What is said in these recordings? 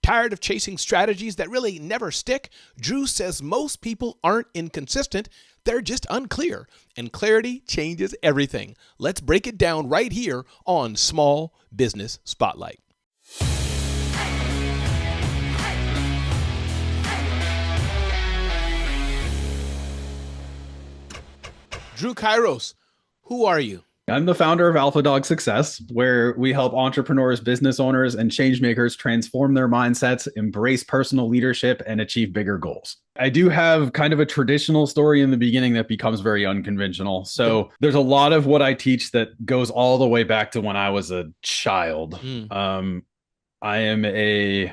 Tired of chasing strategies that really never stick? Drew says most people aren't inconsistent, they're just unclear, and clarity changes everything. Let's break it down right here on Small Business Spotlight. Drew Kairos, who are you? I'm the founder of Alpha Dog Success, where we help entrepreneurs, business owners, and change makers transform their mindsets, embrace personal leadership, and achieve bigger goals. I do have kind of a traditional story in the beginning that becomes very unconventional. So there's a lot of what I teach that goes all the way back to when I was a child. I am a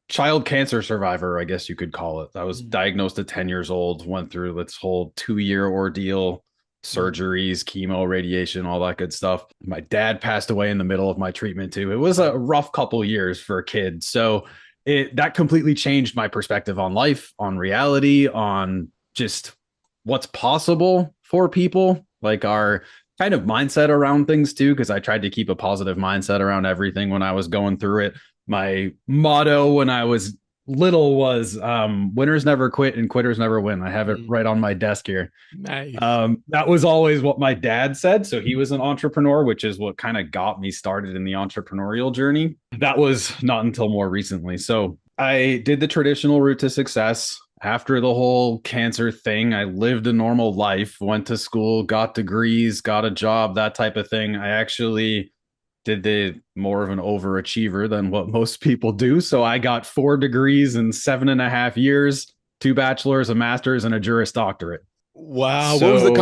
child cancer survivor, I guess you could call it. I was diagnosed at 10 years old, went through this whole 2-year ordeal. Surgeries, chemo, radiation, all that good stuff. My dad passed away in the middle of my treatment too. It was a rough couple years for a kid. So that completely changed my perspective on life, on reality, on just what's possible for people, like our kind of mindset around things too, because I tried to keep a positive mindset around everything when I was going through it. My motto when I was little was winners never quit and quitters never win. I have it right on my desk here. Nice. That was always what my dad said. So he was an entrepreneur, which is what kind of got me started in the entrepreneurial journey. That was not until more recently. So I did the traditional route to success. After the whole cancer thing, I lived a normal life, went to school, got degrees, got a job, that type of thing. I actually did the more of an overachiever than what most people do. So I got 4 degrees in 7.5 years, 2 bachelors, a master's, and a Juris Doctorate. Wow. So, what was the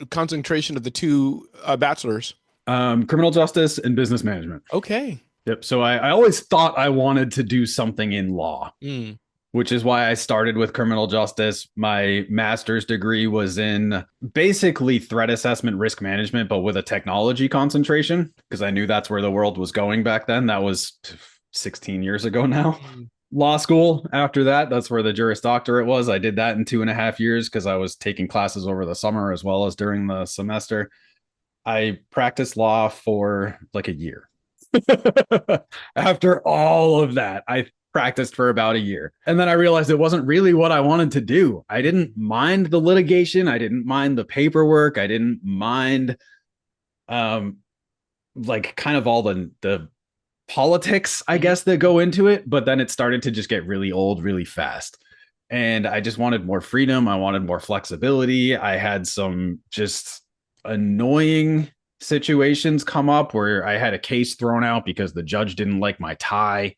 concentration of the 2 bachelors? Criminal justice and business management. Okay. Yep. So I always thought I wanted to do something in law, which is why I started with criminal justice. My master's degree was in basically threat assessment, risk management, but with a technology concentration, because I knew that's where the world was going back then. That was 16 years ago now. Law school after that, that's where the Juris Doctorate was. I did that in 2.5 years because I was taking classes over the summer as well as during the semester. I practiced law for like a year. After all of that, I practiced for about a year. And then I realized it wasn't really what I wanted to do. I didn't mind the litigation. I didn't mind the paperwork. I didn't mind like kind of all the politics, I guess, that go into it. But then it started to just get really old really fast. And I just wanted more freedom. I wanted more flexibility. I had some just annoying situations come up where I had a case thrown out because the judge didn't like my tie.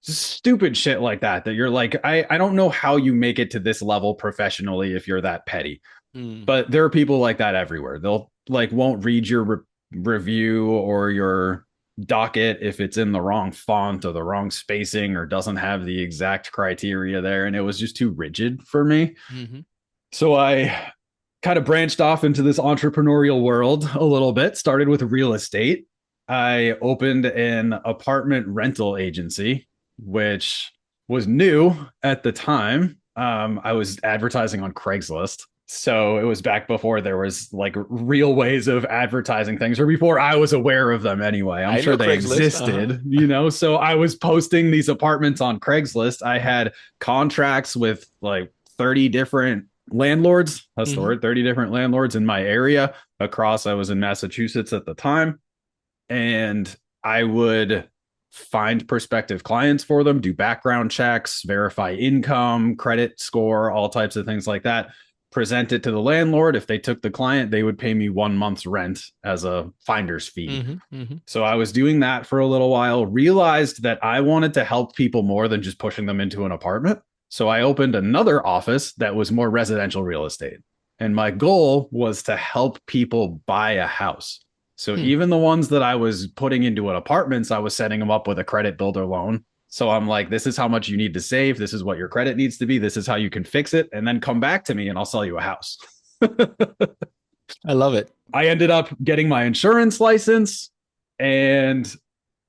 Stupid shit like that you're like, I don't know how you make it to this level professionally if you're that petty. But there are people like that everywhere. They'll like won't read your review or your docket if it's in the wrong font or the wrong spacing or doesn't have the exact criteria there. And it was just too rigid for me. So I kind of branched off into this entrepreneurial world a little bit, started with real estate. I opened an apartment rental agency, which was new at the time. I was advertising on Craigslist. So it was back before there was like real ways of advertising things, or before I was aware of them anyway. I'm sure they existed, so I was posting these apartments on Craigslist. I had contracts with like 30 different landlords. That's the word, 30 different landlords in my area across. I was in Massachusetts at the time. And I would find prospective clients for them, do background checks, verify income, credit score, all types of things like that. Present it to the landlord. If they took the client, they would pay me 1 month's rent as a finder's fee. So I was doing that for a little while, realized that I wanted to help people more than just pushing them into an apartment. So I opened another office that was more residential real estate. And my goal was to help people buy a house. So even the ones that I was putting into an apartments, I was setting them up with a credit builder loan. So I'm like, this is how much you need to save. This is what your credit needs to be. This is how you can fix it. And then come back to me and I'll sell you a house. I love it. I ended up getting my insurance license, and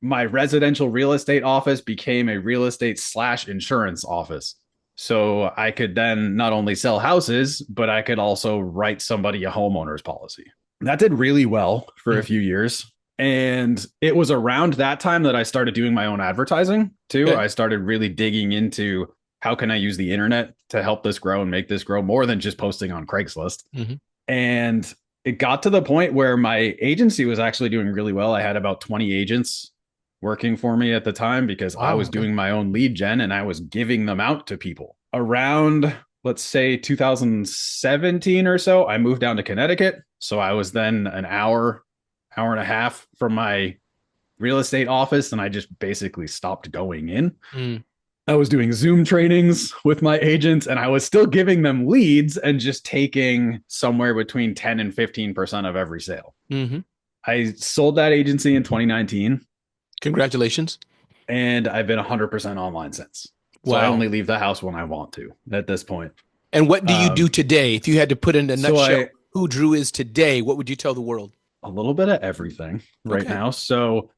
my residential real estate office became a real estate / insurance office. So I could then not only sell houses, but I could also write somebody a homeowner's policy. That did really well for a few years. And it was around that time that I started doing my own advertising too. Okay. I started really digging into how can I use the internet to help this grow and make this grow more than just posting on Craigslist. Hmm. And it got to the point where my agency was actually doing really well. I had about 20 agents working for me at the time because I Wow. was Okay. doing my own lead gen and I was giving them out to people. Around, let's say 2017 or so, I moved down to Connecticut. So I was then an hour and a half from my real estate office, and I just basically stopped going in. Mm. I was doing Zoom trainings with my agents, and I was still giving them leads and just taking somewhere between 10 and 15% of every sale. Hmm. I sold that agency in 2019, Congratulations. and I've been 100% online since. So I Wow. only leave the house when I want to at this point. And what do you do Um, today? If you had to put in a so nutshell I who Drew is today, what would you tell the world? a little bit of everything right Okay. now. So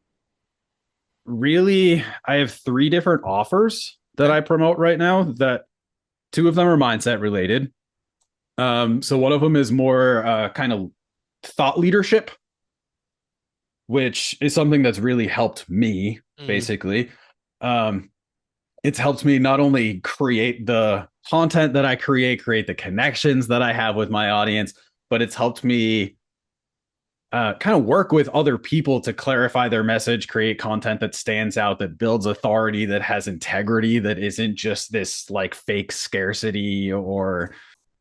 really, I have three different offers that Okay. I promote right now that two of them are mindset related. So one of them is more kind of thought leadership, which is something that's really helped me. Mm. Basically, um, it's helped me not only create the content that I create the connections that I have with my audience, but it's helped me kind of work with other people to clarify their message, create content that stands out, that builds authority, that has integrity, that isn't just this like fake scarcity or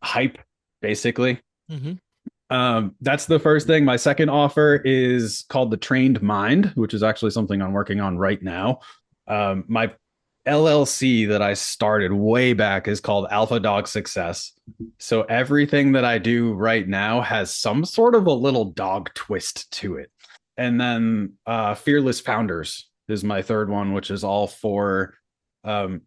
hype, basically. Hmm. That's the first thing. My second offer is called the Trained Mind, which is actually something I'm working on right now. My LLC that I started way back is called Alpha Dog Success. So everything that I do right now has some sort of a little dog twist to it. And then Fearless Founders is my third one, which is all for um,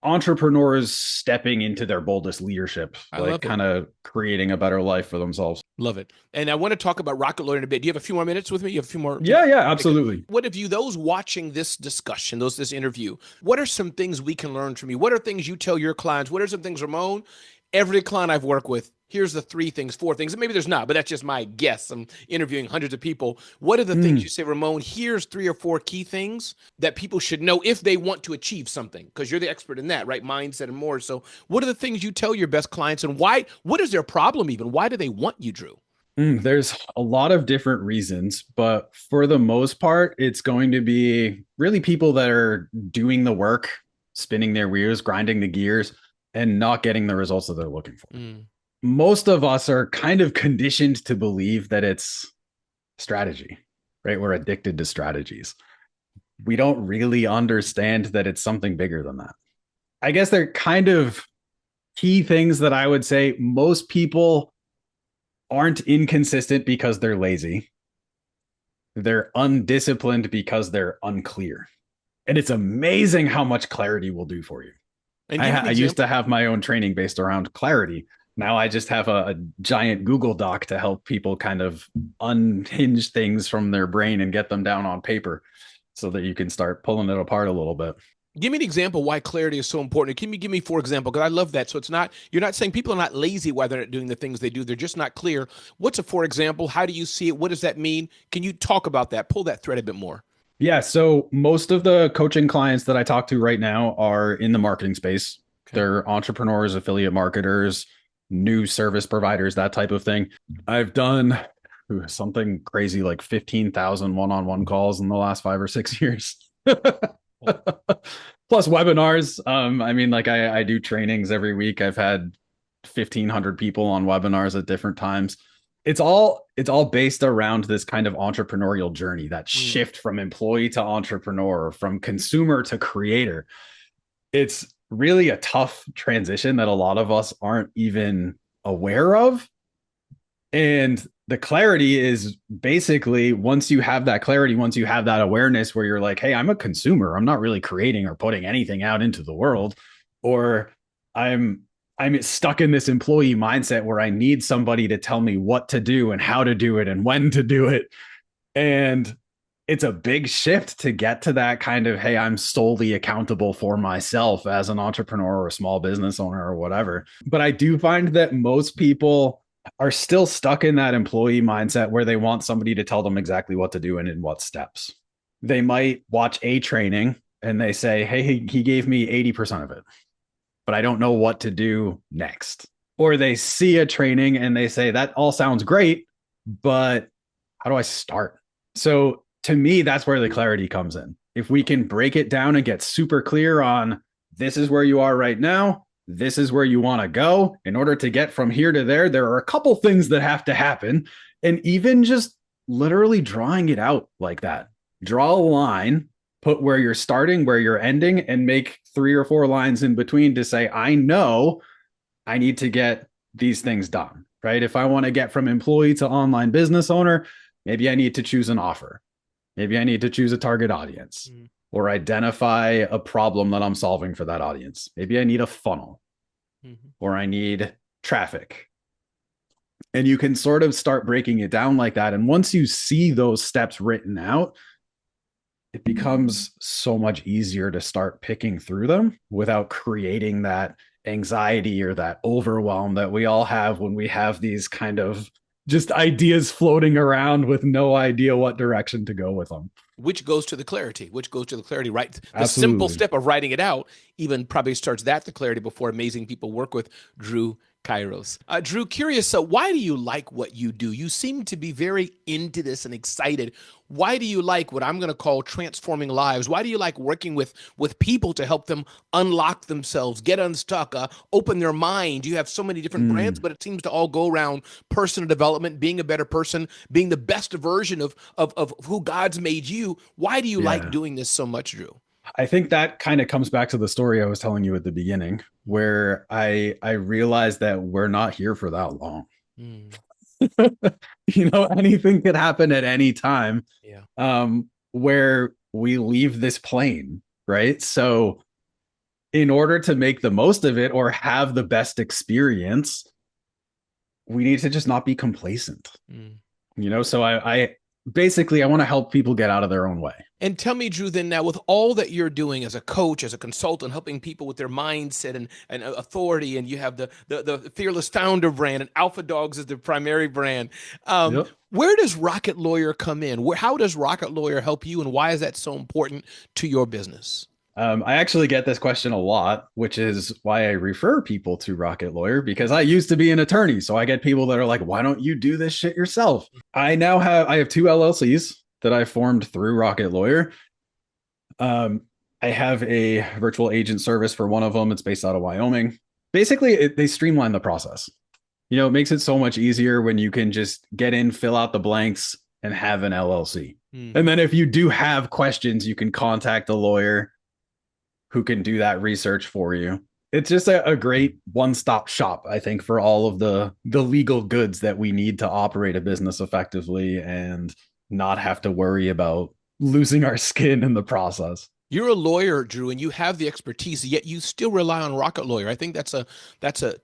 entrepreneurs stepping into their boldest leadership, I like love it. kind of creating a better life for themselves. Love it. And I want to talk about rocket loading a bit. Do you have a few more minutes with me? You have a few more? Yeah, yeah, Okay, good. absolutely. What have you, those watching this discussion, this interview, what are some things we can learn from you? What are things you tell your clients? What are some things, Ramon? Every client I've worked with, here's the three things, four things. And maybe there's not, but that's just my guess. I'm interviewing hundreds of people. What are the things Mm, you say, Ramon? Here's three or four key things that people should know if they want to achieve something, because you're the expert in that, right? Mindset and more. So, what are the things you tell your best clients, and why? What is their problem even? Why do they want you, Drew? there's a lot of different reasons, but for the most part, it's going to be really people that are doing the work, spinning their wheels, grinding the gears, and not getting the results that they're looking for. Mm. Most of us are kind of conditioned to believe that it's strategy, right? We're addicted to strategies. We don't really understand that it's something bigger than that. I guess they're kind of key things that I would say most people aren't inconsistent because they're lazy. They're undisciplined because they're unclear. And it's amazing how much clarity will do for you. And I, give me an I used to example. have my own training based around clarity. Now I just have a giant Google Doc to help people kind of unhinge things from their brain and get them down on paper so that you can start pulling it apart a little bit. Give me an example why clarity is so important. Can you give me, for example, because I love that. So it's not, you're not saying people are not lazy while they're not doing the things they do. They're just not clear. What's a for example? How do you see it? What does that mean? Can you talk about that? Pull that thread a bit more. Yeah. So most of the coaching clients that I talk to right now are in the marketing space. Okay. They're entrepreneurs, affiliate marketers, new service providers, that type of thing. I've done something crazy like 15,000 one-on-one calls in the last 5 or 6 years. Plus webinars. I mean, like I do trainings every week. I've had 1,500 people on webinars at different times. It's all based around this kind of entrepreneurial journey, that Mm. shift from employee to entrepreneur, from consumer to creator. It's really a tough transition that a lot of us aren't even aware of. And the clarity is basically once you have that clarity, once you have that awareness where you're like, hey, I'm a consumer. I'm not really creating or putting anything out into the world. Or I'm I'm stuck in this employee mindset where I need somebody to tell me what to do and how to do it and when to do it. And it's a big shift to get to that kind of, hey, I'm solely accountable for myself as an entrepreneur or a small business owner or whatever. But I do find that most people are still stuck in that employee mindset where they want somebody to tell them exactly what to do and in what steps. They might watch a training and they say, hey, he gave me 80% of it, but I don't know what to do next. Or they see a training and they say, that all sounds great, but how do I start? So to me, that's where the clarity comes in. If we can break it down and get super clear on this is where you are right now, this is where you want to go. In order to get from here to there are a couple things that have to happen. And even just literally drawing it out like that, draw a line, put where you're starting, where you're ending, and make 3 or 4 lines in between to say, I know I need to get these things done, right? If I want to get from employee to online business owner, maybe I need to choose an offer. Maybe I need to choose a target audience or identify a problem that I'm solving for that audience. Maybe I need a funnel or I need traffic. And you can sort of start breaking it down like that. And once you see those steps written out, it becomes so much easier to start picking through them without creating that anxiety or that overwhelm that we all have when we have these kind of just ideas floating around with no idea what direction to go with them. Which goes to the clarity, right? The Absolutely. simple step of writing it out even probably starts that the clarity before amazing people work with Drew Kairos. Drew, curious, so why do you like what you do? You seem to be very into this and excited. Why do you like what I'm going to call transforming lives? Why do you like working with people to help them unlock themselves, get unstuck, open their mind? You have so many different brands, but it seems to all go around personal development, being a better person, being the best version of who God's made you. Why do you like doing this so much, Drew? I think that kind of comes back to the story I was telling you at the beginning, where I realized that we're not here for that long. Anything could happen at any time. Where we leave this plane, right? So in order to make the most of it or have the best experience, we need to just not be complacent. So I basically I want to help people get out of their own way. And tell me, Drew, then now with all that you're doing as a coach, as a consultant, helping people with their mindset and authority, and you have the Fearless Founder brand and Alpha Dogs is the primary brand. Where does Rocket Lawyer come in? How does Rocket Lawyer help you, and why is that so important to your business? I actually get this question a lot, which is why I refer people to Rocket Lawyer, because I used to be an attorney. So I get people that are like, why don't you do this shit yourself? I have 2 LLCs that I formed through Rocket Lawyer. I have a virtual agent service for one of them. It's based out of Wyoming. Basically, they streamline the process. It makes it so much easier when you can just get in, fill out the blanks, and have an LLC. And then if you do have questions, you can contact a lawyer who can do that research for you. It's just a great one-stop shop, I think, for all of the legal goods that we need to operate a business effectively and not have to worry about losing our skin in the process. You're a lawyer, Drew, and you have the expertise, yet you still rely on Rocket Lawyer. I think that's a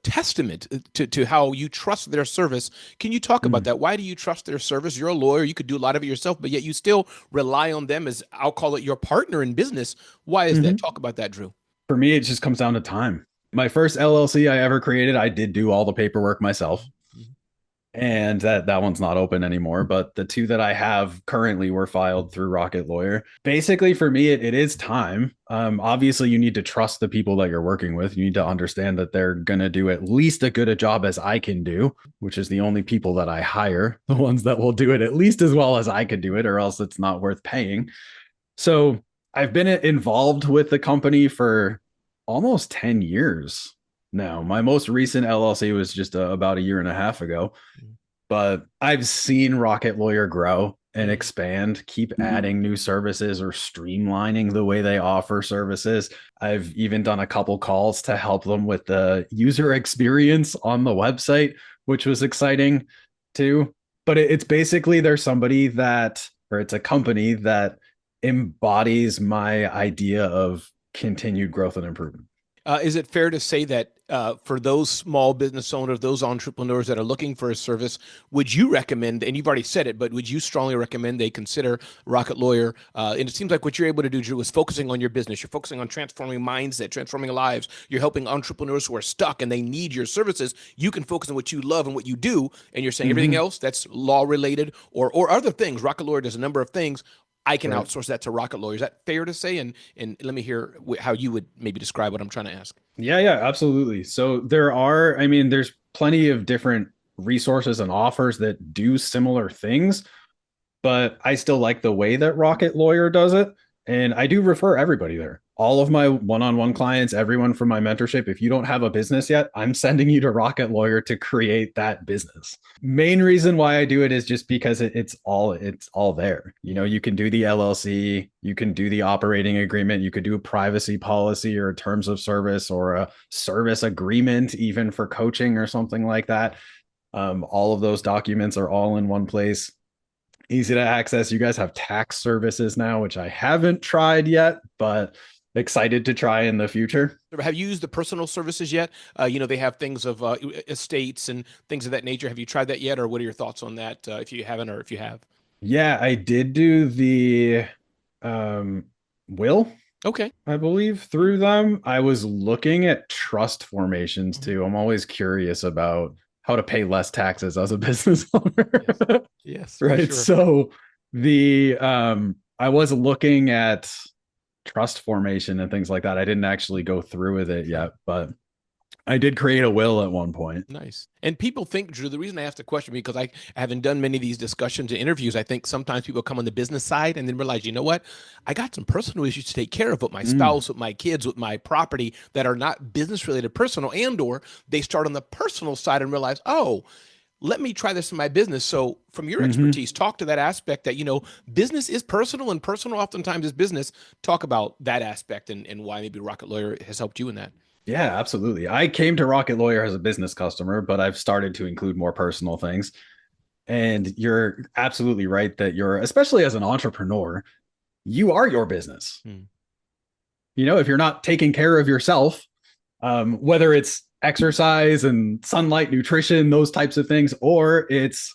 testament to how you trust their service. Can you talk about that? Why do you trust their service? You're a lawyer. You could do a lot of it yourself, but yet you still rely on them as, I'll call it, your partner in business. Why is that? Talk about that, Drew. For me, it just comes down to time. My first LLC I ever created, I did do all the paperwork myself. And that one's not open anymore. But the 2 that I have currently were filed through Rocket Lawyer. Basically, for me, it is time. Obviously, you need to trust the people that you're working with. You need to understand that they're going to do at least as good a job as I can do, which is the only people that I hire, the ones that will do it at least as well as I could do it, or else it's not worth paying. So I've been involved with the company for almost 10 years. Now, my most recent LLC was just about a year and a half ago, but I've seen Rocket Lawyer grow and expand, keep adding new services or streamlining the way they offer services. I've even done a couple calls to help them with the user experience on the website, which was exciting too. But it's basically it's a company that embodies my idea of continued growth and improvement. Is it fair to say that for those small business owners, those entrepreneurs that are looking for a service, would you recommend, and you've already said it, but would you strongly recommend they consider Rocket Lawyer? And it seems like what you're able to do, Drew, is focusing on your business. You're focusing on transforming mindset, transforming lives. You're helping entrepreneurs who are stuck and they need your services. You can focus on what you love and what you do. And you're saying everything Hmm. else that's law related or other things. Rocket Lawyer does a number of things. I can Right. outsource that to Rocket Lawyer. Is that fair to say? And let me hear how you would maybe describe what I'm trying to ask. Yeah, yeah, absolutely. So I mean, there's plenty of different resources and offers that do similar things, but I still like the way that Rocket Lawyer does it. And I do refer everybody there. All of my one-on-one clients, everyone from my mentorship, if you don't have a business yet, I'm sending you to Rocket Lawyer to create that business. Main reason why I do it is just because it's all there. You know, you can do the LLC, you can do the operating agreement, you could do a privacy policy or terms of service or a service agreement, even for coaching or something like that. All of those documents are all in one place, easy to access. You guys have tax services now, which I haven't tried yet, but excited to try in the future. Have you used the personal services yet? They have things of estates and things of that nature. Have you tried that yet, or what are your thoughts on that? If you haven't, or if you have? Yeah, I did do the um, will, Okay. I believe, through them. I was looking at trust formations Mhm. too. I'm always curious about how to pay less taxes as a business Yes. owner. Yes, for Right. sure. So the I was looking at trust formation and things like that. I didn't actually go through with it Okay. yet, but I did create a will at one point. Nice. And people think, Drew, the reason I asked the question, because I haven't done many of these discussions and interviews, I think sometimes people come on the business side and then realize, you know what? I got some personal issues to take care of with my Mm, spouse, with my kids, with my property that are not business related, personal, and or they start on the personal side and realize, oh, let me try this in my business. So, from your hmm. expertise, talk to that aspect that, business is personal and personal oftentimes is business. Talk about that aspect and why maybe Rocket Lawyer has helped you in that. Yeah, absolutely. I came to Rocket Lawyer as a business customer, but I've started to include more personal things. And you're absolutely right that especially as an entrepreneur, you are your business. Hmm. You know, if you're not taking care of yourself, whether it's exercise and sunlight, nutrition, those types of things, or it's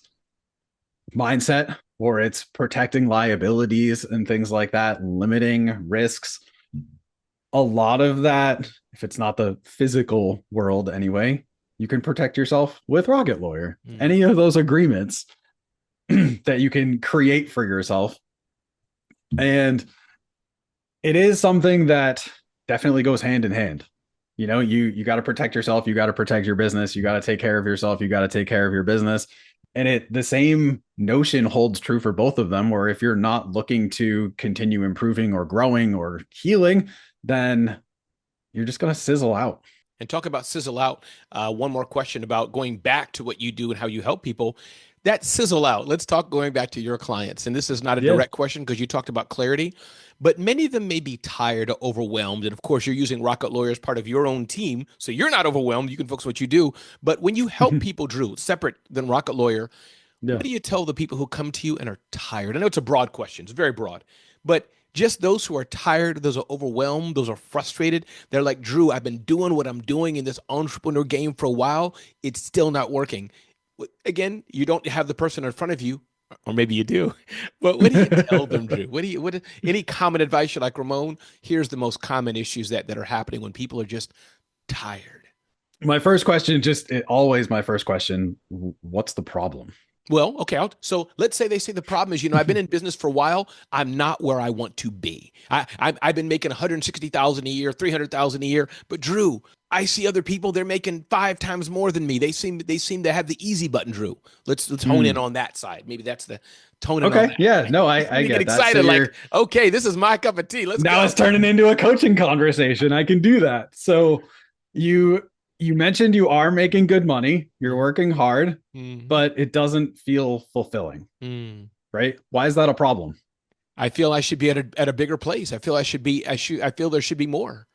mindset, or it's protecting liabilities and things like that, limiting risks. A lot of that, if it's not the physical world anyway, you can protect yourself with Rocket Lawyer. Hmm. Any of those agreements that you can create for yourself. And it is something that definitely goes hand in hand. You know, you got to protect yourself, you got to protect your business, you got to take care of yourself, you got to take care of your business. And the same notion holds true for both of them, where if you're not looking to continue improving or growing or healing, then you're just going to sizzle out. And talk about sizzle out. One more question about going back to what you do and how you help people. That sizzle out. Let's talk going back to your clients. And this is not a Yeah. direct question because you talked about clarity, but many of them may be tired or overwhelmed. And of course, you're using Rocket Lawyer as part of your own team. So you're not overwhelmed. You can focus on what you do. But when you help people, Drew, separate than Rocket Lawyer, Yeah. what do you tell the people who come to you and are tired? I know it's a broad question, it's very broad, but just those who are tired, those are overwhelmed, those are frustrated. They're like, Drew, I've been doing what I'm doing in this entrepreneur game for a while. It's still not working. Again, you don't have the person in front of you, or maybe you do. But what do you tell them, Drew? Any common advice you're like, Ramon? Here's the most common issues that are happening when people are just tired. My first question, always my first question, what's the problem? Well, okay. So let's say they say the problem is, I've been in business for a while. I'm not where I want to be. I've been making 160,000 a year, 300,000 a year. But Drew, I see other people. They're making 5 times more than me. They seem to have the easy button. Drew, let's hone in Mm. on that side. Maybe that's the tone in on Okay. that. Yeah. Right? No, They seem I to get get that. So excited. Like, you're okay, this is my cup of tea. Let's now it's go. turning into a coaching conversation. I can do that. So you you mentioned you are making good money, you're working hard, Mm-hmm. but it doesn't feel fulfilling, Mm. right? Why is that a problem? I feel I should be at a bigger place. I feel I should be. I feel there should be more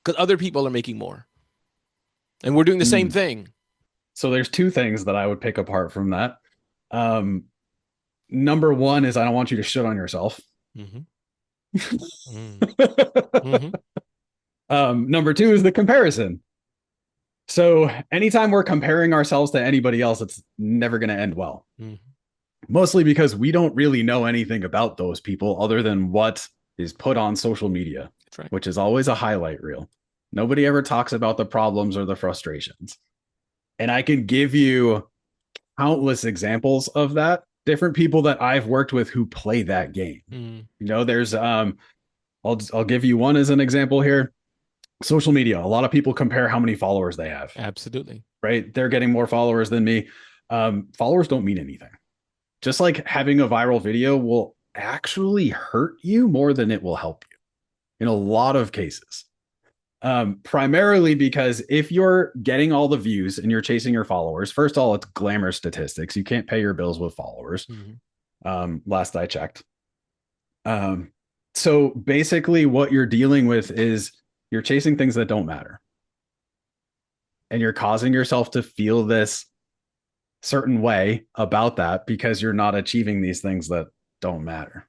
because other people are making more. And we're doing the same Mm. thing. So there's two things that I would pick apart from that. Um, Number one is I don't want you to shit on yourself. Mm-hmm. Mm-hmm. Mm-hmm. Number two is the comparison. So anytime we're comparing ourselves to anybody else, it's never going to end well. Mm. Mostly because we don't really know anything about those people other than what is put on social media, That's right. which is always a highlight reel. Nobody ever talks about the problems or the frustrations. And I can give you countless examples of that. Different people that I've worked with who play that game. Mm. You know, there's I'll give you one as an example here. Social media. A lot of people compare how many followers they have. Absolutely. Right? They're getting more followers than me. Followers don't mean anything. Just like having a viral video will actually hurt you more than it will help you in a lot of cases. Primarily because if you're getting all the views and you're chasing your followers, first of all, it's glamour statistics. You can't pay your bills with followers. Last I checked. So basically what you're dealing with is you're chasing things that don't matter. And you're causing yourself to feel this certain way about that because you're not achieving these things that don't matter.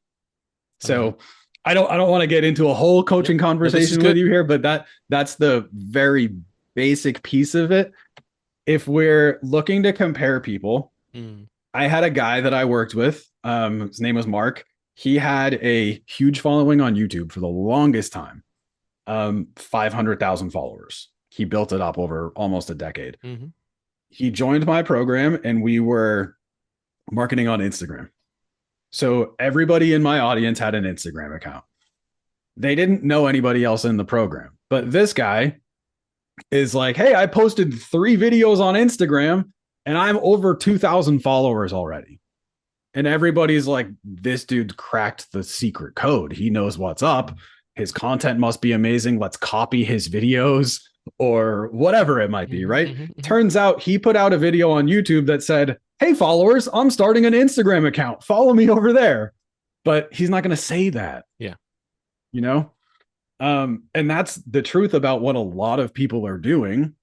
So I don't want to get into a whole coaching conversation with you here, but that's the very basic piece of it. If we're looking to compare people, I had a guy that I worked with, his name was Mark. He had a huge following on YouTube for the longest time, 500,000 followers. He built it up over almost a decade. He joined my program and we were marketing on Instagram. So everybody in my audience had an Instagram account. They didn't know anybody else in the program, but this guy is like, hey, I posted 3 videos on Instagram and I'm over 2,000 followers already. And everybody's like, this dude cracked the secret code. He knows what's up. His content must be amazing. Let's copy his videos or whatever it might be, right? Turns out he put out a video on YouTube that said, hey, followers, I'm starting an Instagram account. Follow me over there. But he's not going to say that. Yeah. You know? And that's the truth about what a lot of people are doing.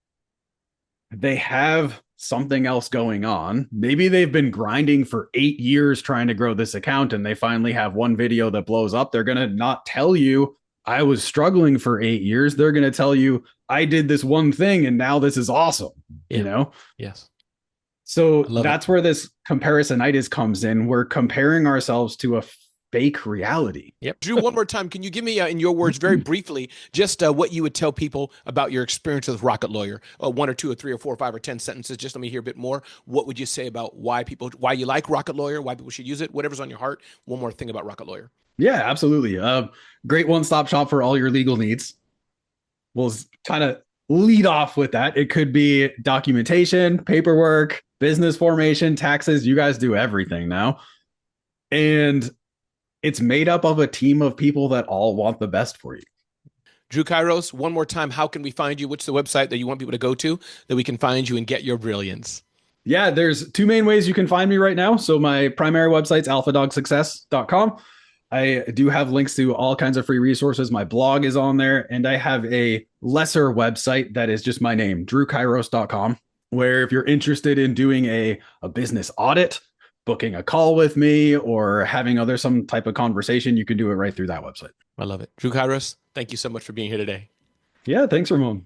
They have something else going on. Maybe they've been grinding for 8 years trying to grow this account and they finally have one video that blows up. They're going to not tell you, I was struggling for 8 years. They're going to tell you, I did this one thing and now this is awesome. You know? Yes. So that's where this comparisonitis comes in. We're comparing ourselves to a fake reality. Yep. Drew, one more time, can you give me, in your words, very briefly, just what you would tell people about your experience with Rocket Lawyer? 1 or 2 or 3 or 4 or 5 or 10 sentences. Just let me hear a bit more. What would you say about why you like Rocket Lawyer, why people should use it, whatever's on your heart? One more thing about Rocket Lawyer. Yeah, absolutely. Great one-stop shop for all your legal needs. We'll kind of lead off with that. It could be documentation, paperwork, business formation, taxes. You guys do everything now. And it's made up of a team of people that all want the best for you. Drew Kairos, one more time, how can we find you? What's the website that you want people to go to that we can find you and get your brilliance? Yeah, there's 2 main ways you can find me right now. So my primary website's alphadogsuccess.com. I do have links to all kinds of free resources. My blog is on there, and I have a lesser website that is just my name, drewkairos.com, where if you're interested in doing a business audit, booking a call with me, or having some type of conversation, you can do it right through that website. I love it. Drew Kairos, thank you so much for being here today. Yeah, thanks, Ramon.